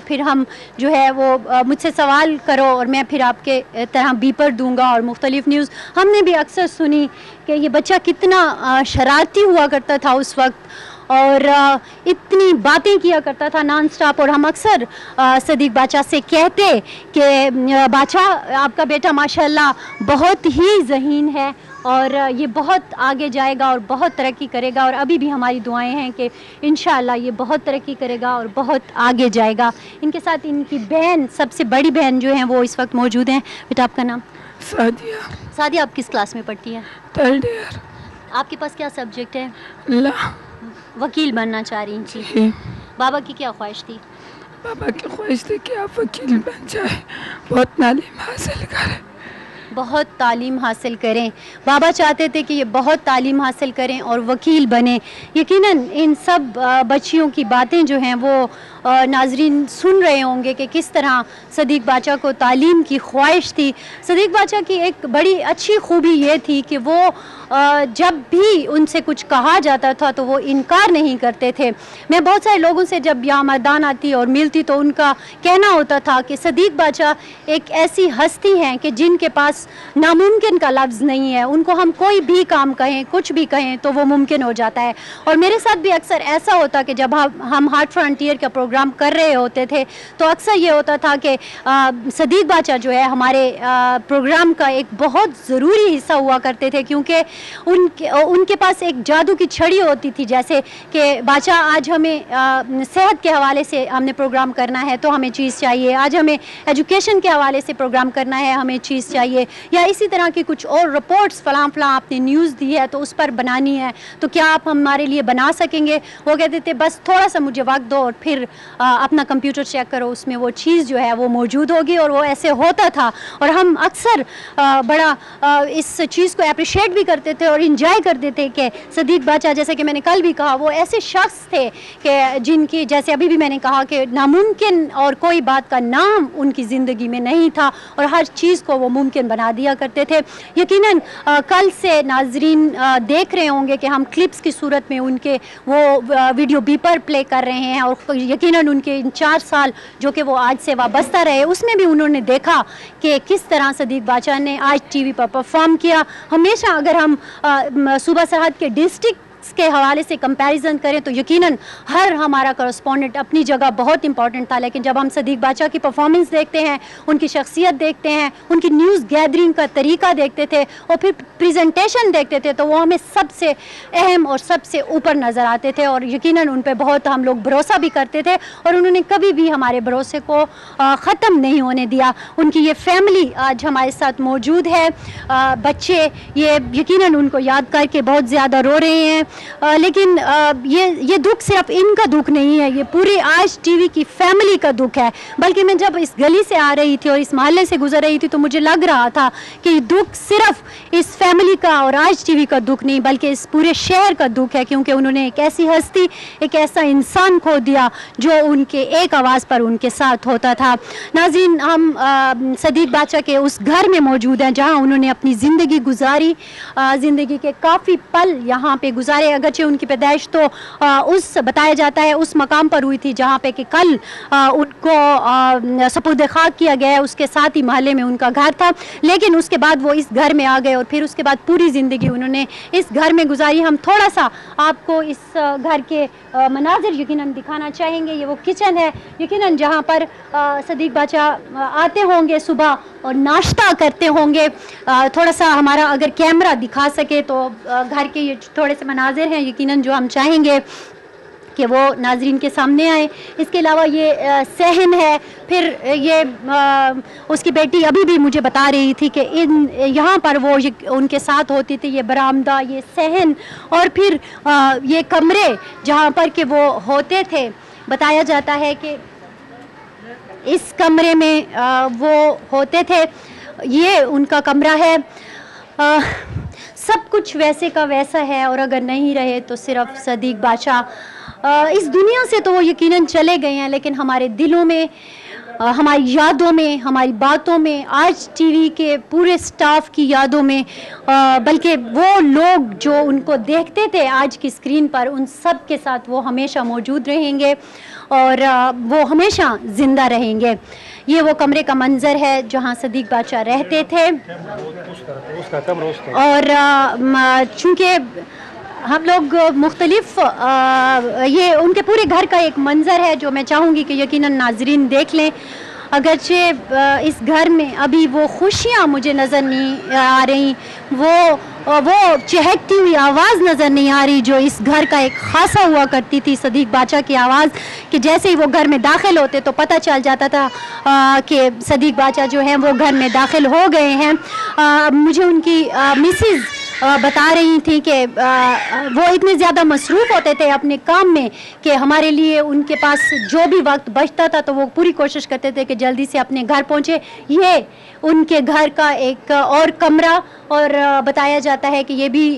फिर हम जो है वो मुझसे सवाल करो और मैं फिर आपके तरह बीपर दूंगा। और मुख्तलिफ न्यूज़ हमने भी अक्सर सुनी कि ये बच्चा कितना शरारती हुआ करता था उस वक्त और इतनी बातें किया करता था नॉन स्टॉप। और हम अक्सर सदीक बाचा से कहते कि बाचा आपका बेटा माशाल्लाह बहुत ही ज़हीन है और ये बहुत आगे जाएगा और बहुत तरक्की करेगा। और अभी भी हमारी दुआएं हैं कि इंशाअल्लाह ये बहुत तरक्की करेगा और बहुत आगे जाएगा। इनके साथ इनकी बहन, सबसे बड़ी बहन जो हैं वो इस वक्त मौजूद हैं। बेटा आपका नाम? सादिया। सादिया, आप किस क्लास में पढ़ती हैं? 3rd year. आपके पास क्या सब्जेक्ट है? वकील बनना चाह रही थी। बाबा की क्या ख्वाहिश थी? बाबा की ख्वाहिश थी कि आप वकील बन जाए, बहुत तालीम हासिल करें। बहुत तालीम हासिल करें। बाबा चाहते थे कि ये बहुत तालीम हासिल करें और वकील बने। यकीनन इन सब बच्चियों की बातें जो हैं वो नाजरीन सुन रहे होंगे कि किस तरह सदीक बाचा को तालीम की ख्वाहिश थी। सदीक बाचा की एक बड़ी अच्छी खूबी ये थी कि वो जब भी उनसे कुछ कहा जाता था तो वो इनकार नहीं करते थे। मैं बहुत सारे लोगों से जब यहाँ मैदान आती और मिलती तो उनका कहना होता था कि सदीक बाचा एक ऐसी हस्ती हैं कि जिनके पास नामुमकिन का लफ्ज़ नहीं है। उनको हम कोई भी काम कहें, कुछ भी कहें तो वो मुमकिन हो जाता है। और मेरे साथ भी अक्सर ऐसा होता कि जब हम हार्ट फ्रंटियर का प्रोग्राम कर रहे होते थे तो अक्सर ये होता था कि सदीक बाचा जो है हमारे प्रोग्राम का एक बहुत ज़रूरी हिस्सा हुआ करते थे, क्योंकि उनके पास एक जादू की छड़ी होती थी। जैसे कि बाचा आज हमें सेहत के हवाले से हमने प्रोग्राम करना है तो हमें चीज़ चाहिए, आज हमें एजुकेशन के हवाले से प्रोग्राम करना है हमें चीज़ चाहिए, या इसी तरह की कुछ और रिपोर्ट्स फलां आपने न्यूज़ दी है तो उस पर बनानी है तो क्या आप हमारे लिए बना सकेंगे? वो कहते थे बस थोड़ा सा मुझे वक्त दो और फिर अपना कंप्यूटर चेक करो, उसमें वो चीज़ जो है वो मौजूद होगी। और वो ऐसे होता था और हम अक्सर बड़ा इस चीज़ को अप्रिशिएट भी करते थे और इंजॉय करते थे कि सदीक बाचा, जैसे कि मैंने कल भी कहा, वो ऐसे शख्स थे कि जिनकी, जैसे अभी भी मैंने कहा कि नामुमकिन और कोई बात का नाम उनकी ज़िंदगी में नहीं था और हर चीज़ को वो मुमकिन बना दिया करते थे। यकीनन कल से नाजरीन देख रहे होंगे कि हम क्लिप्स की सूरत में उनके वो वीडियो बीपर प्ले कर रहे हैं और यकीनन उनके इन 4 साल जो कि वो आज से वाबस्ता रहे उसमें भी उन्होंने देखा कि किस तरह सदीक बाचा ने आज टीवी पर परफॉर्म किया। हमेशा अगर हम सूबा सरहद के डिस्ट्रिक्ट के हवाले से कंपैरिजन करें तो यकीनन हर हमारा करस्पॉन्डेंट अपनी जगह बहुत इंपॉर्टेंट था, लेकिन जब हम सदीक बाचा की परफॉर्मेंस देखते हैं, उनकी शख्सियत देखते हैं, उनकी न्यूज़ गैदरिंग का तरीका देखते थे और फिर प्रेजेंटेशन देखते थे तो वो हमें सबसे अहम और सबसे ऊपर नज़र आते थे और यकीनन उन पर बहुत हम लोग भरोसा भी करते थे और उन्होंने कभी भी हमारे भरोसे को ख़त्म नहीं होने दिया। उनकी ये फैमिली आज हमारे साथ मौजूद है। बच्चे ये यकीनन उनको याद करके बहुत ज़्यादा रो रहे हैं, लेकिन ये दुख सिर्फ इनका दुख नहीं है, ये पूरी आज टीवी की फैमिली का दुख है। बल्कि मैं जब इस गली से आ रही थी और इस मोहल्ले से गुजर रही थी तो मुझे लग रहा था कि दुख सिर्फ इस फैमिली का और आज टीवी का दुख नहीं बल्कि इस पूरे शहर का दुख है, क्योंकि उन्होंने एक ऐसी हस्ती, एक ऐसा इंसान खो दिया जो उनके एक आवाज़ पर उनके साथ होता था। नाज़रीन, हम सदीक बाचा के उस घर में मौजूद हैं जहाँ उन्होंने अपनी ज़िंदगी गुजारी, ज़िंदगी के काफ़ी पल यहाँ पे गुजारे। अगरचे उनकी पैदाइश तो उस बताया जाता है उस मकाम पर हुई थी जहाँ पे कि कल उनको सपुर्द खाक किया गया है, उसके साथ ही मोहल्ले में उनका घर था, लेकिन उसके बाद वो इस घर में आ गए और फिर उसके बाद पूरी ज़िंदगी उन्होंने इस घर में गुजारी। हम थोड़ा सा आपको इस घर के मनाजिर यकीनन दिखाना चाहेंगे। ये वो किचन है यकीनन जहाँ पर सदीक बाचा आते होंगे सुबह और नाश्ता करते होंगे। थोड़ा सा हमारा अगर कैमरा दिखा सके तो घर के ये थोड़े से मनाजिर हैं यकीनन जो हम चाहेंगे कि वो नाजरीन के सामने आए। इसके अलावा ये सहन है, फिर ये उसकी बेटी अभी भी मुझे बता रही थी कि यहाँ पर वो उनके साथ होती थी, ये बरामदा, ये सहन और फिर ये कमरे जहाँ पर कि वो होते थे। बताया जाता है कि इस कमरे में वो होते थे, ये उनका कमरा है। सब कुछ वैसे का वैसा है और अगर नहीं रहे तो सिर्फ सदीक बाचा इस दुनिया से तो वो यकीनन चले गए हैं, लेकिन हमारे दिलों में, हमारी यादों में, हमारी बातों में, आज टीवी के पूरे स्टाफ की यादों में, बल्कि वो लोग जो उनको देखते थे आज की स्क्रीन पर, उन सब के साथ वो हमेशा मौजूद रहेंगे। और वो हमेशा ज़िंदा रहेंगे। ये वो कमरे का मंज़र है जहाँ सदीक बादशाह रहते थे। और चूँकि हम लोग मुख्तलिफ ये उनके पूरे घर का एक मंज़र है जो मैं चाहूँगी कि यकीनन नाज़रीन देख लें। अगरचे इस घर में अभी वो खुशियाँ मुझे नज़र नहीं आ रही, वो चहकती हुई आवाज़ नज़र नहीं आ रही जो इस घर का एक खासा हुआ करती थी, सदीक बादशाह की आवाज़, कि जैसे ही वो घर में दाखिल होते तो पता चल जाता था कि सदीक बादशाह जो हैं वो घर में दाखिल हो गए हैं। मुझे उनकी मिसेज़ बता रही थी कि वो इतने ज़्यादा मसरूफ़ होते थे अपने काम में कि हमारे लिए उनके पास जो भी वक्त बचता था तो वो पूरी कोशिश करते थे कि जल्दी से अपने घर पहुँचे। ये उनके घर का एक और कमरा, और बताया जाता है कि ये भी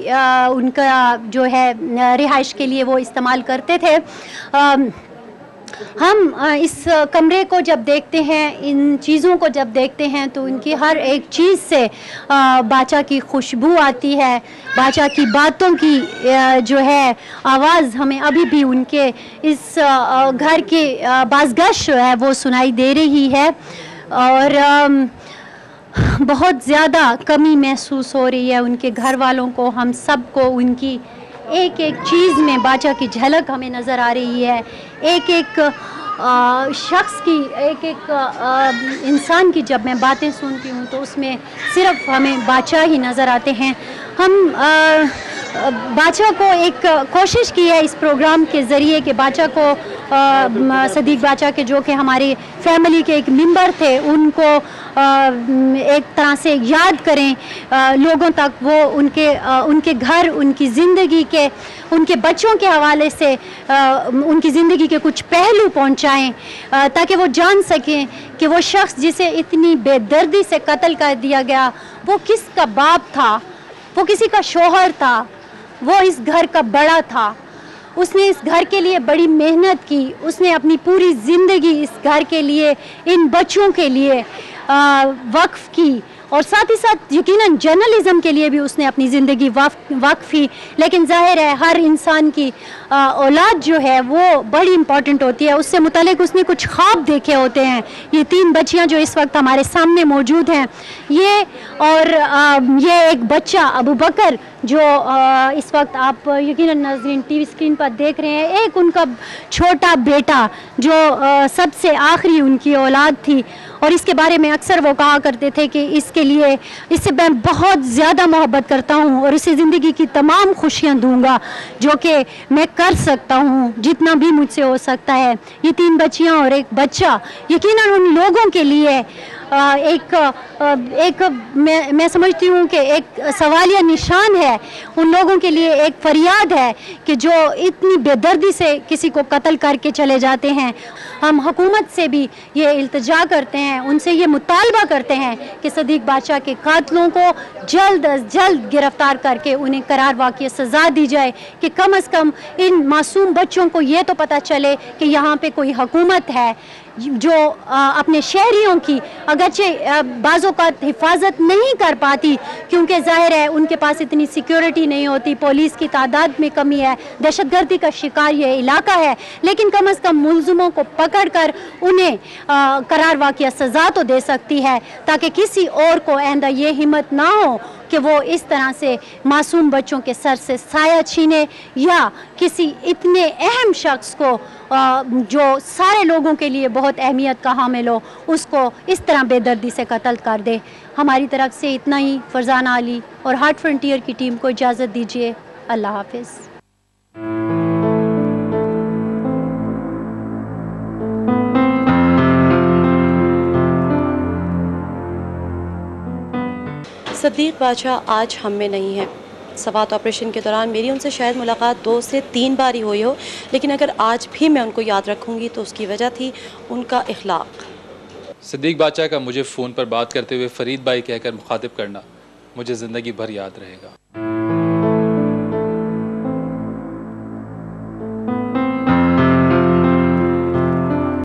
उनका जो है रिहाइश के लिए वो इस्तेमाल करते थे। हम इस कमरे को जब देखते हैं, इन चीज़ों को जब देखते हैं तो उनकी हर एक चीज़ से बादशाह की खुशबू आती है, बादशाह की बातों की जो है आवाज़ हमें अभी भी उनके इस घर के बाज़गश है वो सुनाई दे रही है। और बहुत ज़्यादा कमी महसूस हो रही है उनके घर वालों को, हम सब को उनकी एक एक चीज़ में बादशाह की झलक हमें नज़र आ रही है। एक एक शख्स की, एक एक इंसान की जब मैं बातें सुनती हूँ तो उसमें सिर्फ हमें बादशाह ही नज़र आते हैं। हम बादशाह को एक कोशिश की है इस प्रोग्राम के ज़रिए कि बादशाह को सदीक बादशाह के जो कि हमारी फैमिली के एक मेंबर थे उनको एक तरह से याद करें, लोगों तक वो उनके घर, उनकी ज़िंदगी के, उनके बच्चों के हवाले से उनकी ज़िंदगी के कुछ पहलू पहुंचाएं, ताकि वो जान सकें कि वो शख्स जिसे इतनी बेदर्दी से कत्ल कर दिया गया वो किसका बाप था, वो किसी का शौहर था, वो इस घर का बड़ा था। उसने इस घर के लिए बड़ी मेहनत की, उसने अपनी पूरी ज़िंदगी इस घर के लिए, इन बच्चों के लिए वक्फ की, और साथ ही साथ यकीनन जर्नलिज़म के लिए भी उसने अपनी ज़िंदगी वक्फ की। लेकिन ज़ाहिर है हर इंसान की औलाद जो है वो बड़ी इम्पॉर्टेंट होती है, उससे मुतालिक उसने कुछ ख्वाब देखे होते हैं। ये 3 बच्चियां जो इस वक्त हमारे सामने मौजूद हैं, ये और ये एक बच्चा अबू बकर जो इस वक्त आप यकीनन नाज़रीन टीवी स्क्रीन पर देख रहे हैं, एक उनका छोटा बेटा जो सबसे आखिरी उनकी औलाद थी, और इसके बारे में अक्सर वो कहा करते थे कि इससे मैं बहुत ज़्यादा मोहब्बत करता हूँ और इसे ज़िंदगी की तमाम खुशियाँ दूँगा जो कि मैं कर सकता हूँ, जितना भी मुझसे हो सकता है। ये 3 बच्चियाँ और एक बच्चा यकीनन उन लोगों के लिए मैं समझती हूँ कि एक सवालिया निशान है, उन लोगों के लिए एक फरियाद है कि जो इतनी बेदर्दी से किसी को कत्ल करके चले जाते हैं। हम हुकूमत से भी ये इल्तिजा करते हैं, उनसे ये मुतालबा करते हैं कि सदीक बादशाह के कातलों को जल्द अज जल्द गिरफ्तार करके उन्हें करार वाक़ई सज़ा दी जाए, कि कम अज़ कम इन मासूम बच्चों को ये तो पता चले कि यहाँ पे कोई हुकूमत है जो अपने शहरियों की अगरचे बाज़ों का हिफाजत नहीं कर पाती, क्योंकि ज़ाहिर है उनके पास इतनी सिक्योरिटी नहीं होती, पुलिस की तादाद में कमी है, दहशतगर्दी का शिकार ये इलाका है, लेकिन कम अज़ कम मुल्ज़िमों को पकड़ कर उन्हें करार वाक़ई सज़ा तो दे सकती है, ताकि किसी और को आइंदा ये हिम्मत ना हो कि वो इस तरह से मासूम बच्चों के सर से साया छीने, या किसी इतने अहम शख्स को जो सारे लोगों के लिए बहुत अहमियत का हामिल हो, उसको इस तरह बेदर्दी से कत्ल कर दे। हमारी तरफ से इतना ही। फरजाना अली और हार्ट फ्रंटियर की टीम को इजाज़त दीजिए। अल्लाह हाफिज़। सदीक बादशाह आज हम में नहीं है। सवात ऑपरेशन के दौरान मेरी उनसे शायद मुलाकात 2 से 3 बार ही हुई हो, लेकिन अगर आज भी मैं उनको याद रखूँगी तो उसकी वजह थी उनका इखलाक। सदीक बादशाह का मुझे फ़ोन पर बात करते हुए फ़रीद भाई कहकर मुखातिब करना मुझे ज़िंदगी भर याद रहेगा।